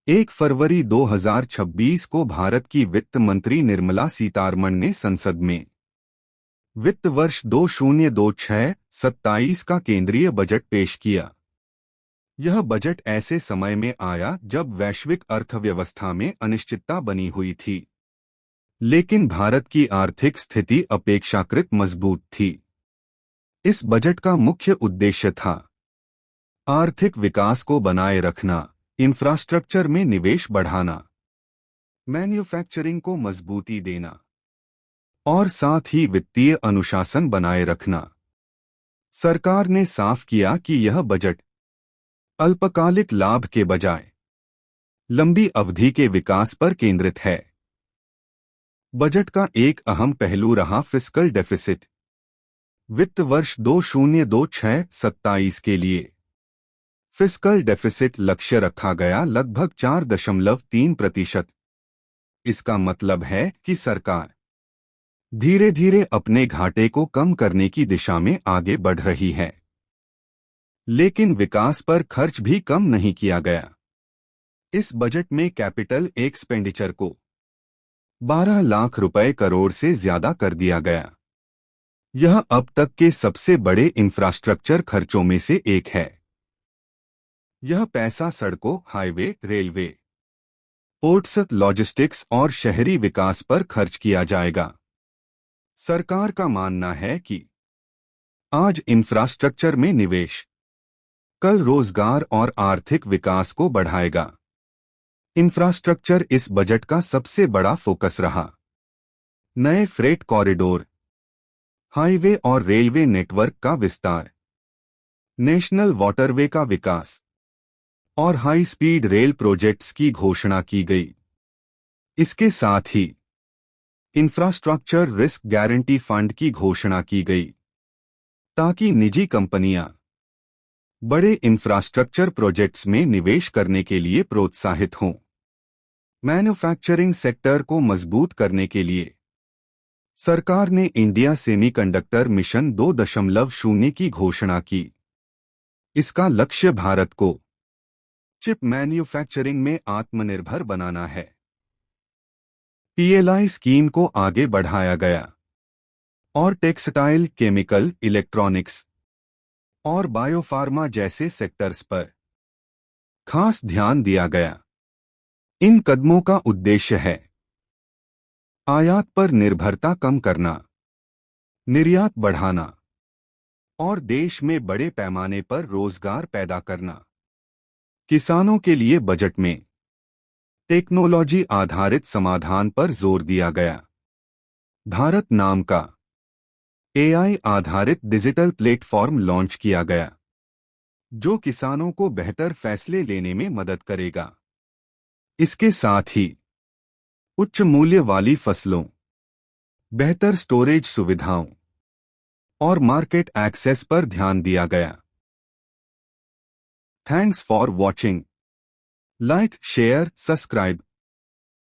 1 फरवरी 2026 को भारत की वित्त मंत्री निर्मला सीतारमण ने संसद में वित्त वर्ष 2026-27 का केंद्रीय बजट पेश किया। यह बजट ऐसे समय में आया जब वैश्विक अर्थव्यवस्था में अनिश्चितता बनी हुई थी, लेकिन भारत की आर्थिक स्थिति अपेक्षाकृत मजबूत थी। इस बजट का मुख्य उद्देश्य था आर्थिक विकास को बनाए रखना, इंफ्रास्ट्रक्चर में निवेश बढ़ाना, मैन्युफैक्चरिंग को मजबूती देना और साथ ही वित्तीय अनुशासन बनाए रखना। सरकार ने साफ किया कि यह बजट अल्पकालिक लाभ के बजाय लंबी अवधि के विकास पर केंद्रित है। बजट का एक अहम पहलू रहा फिस्कल डेफिसिट। वित्त वर्ष 2026-27 के लिए फिस्कल डेफिसिट लक्ष्य रखा गया लगभग 4.3%। इसका मतलब है कि सरकार धीरे धीरे अपने घाटे को कम करने की दिशा में आगे बढ़ रही है। लेकिन विकास पर खर्च भी कम नहीं किया गया। इस बजट में कैपिटल एक्सपेंडिचर को 12 लाख रुपए करोड़ से ज्यादा कर दिया गया। यह अब तक के सबसे बड़े इंफ्रास्ट्रक्चर खर्चों में से एक है। यह पैसा सड़कों, हाईवे, रेलवे, पोर्ट्स, लॉजिस्टिक्स और शहरी विकास पर खर्च किया जाएगा। सरकार का मानना है कि आज इंफ्रास्ट्रक्चर में निवेश कल रोजगार और आर्थिक विकास को बढ़ाएगा। इंफ्रास्ट्रक्चर इस बजट का सबसे बड़ा फोकस रहा। नए फ्रेट कॉरिडोर, हाईवे और रेलवे नेटवर्क का विस्तार, नेशनल वाटरवे का विकास और हाई स्पीड रेल प्रोजेक्ट्स की घोषणा की गई। इसके साथ ही इंफ्रास्ट्रक्चर रिस्क गारंटी फंड की घोषणा की गई ताकि निजी कंपनियां बड़े इंफ्रास्ट्रक्चर प्रोजेक्ट्स में निवेश करने के लिए प्रोत्साहित हों। मैन्युफैक्चरिंग सेक्टर को मजबूत करने के लिए सरकार ने इंडिया सेमीकंडक्टर मिशन 2.0 की घोषणा की। इसका लक्ष्य भारत को चिप मैन्युफैक्चरिंग में आत्मनिर्भर बनाना है। पीएलआई स्कीम को आगे बढ़ाया गया और टेक्सटाइल, केमिकल, इलेक्ट्रॉनिक्स और बायोफार्मा जैसे सेक्टर्स पर खास ध्यान दिया गया। इन कदमों का उद्देश्य है आयात पर निर्भरता कम करना, निर्यात बढ़ाना और देश में बड़े पैमाने पर रोजगार पैदा करना। किसानों के लिए बजट में टेक्नोलॉजी आधारित समाधान पर जोर दिया गया। भारत नाम का एआई आधारित डिजिटल प्लेटफॉर्म लॉन्च किया गया, जो किसानों को बेहतर फैसले लेने में मदद करेगा। इसके साथ ही उच्च मूल्य वाली फसलों, बेहतर स्टोरेज सुविधाओं और मार्केट एक्सेस पर ध्यान दिया गया। Thanks for watching. Like, share, subscribe.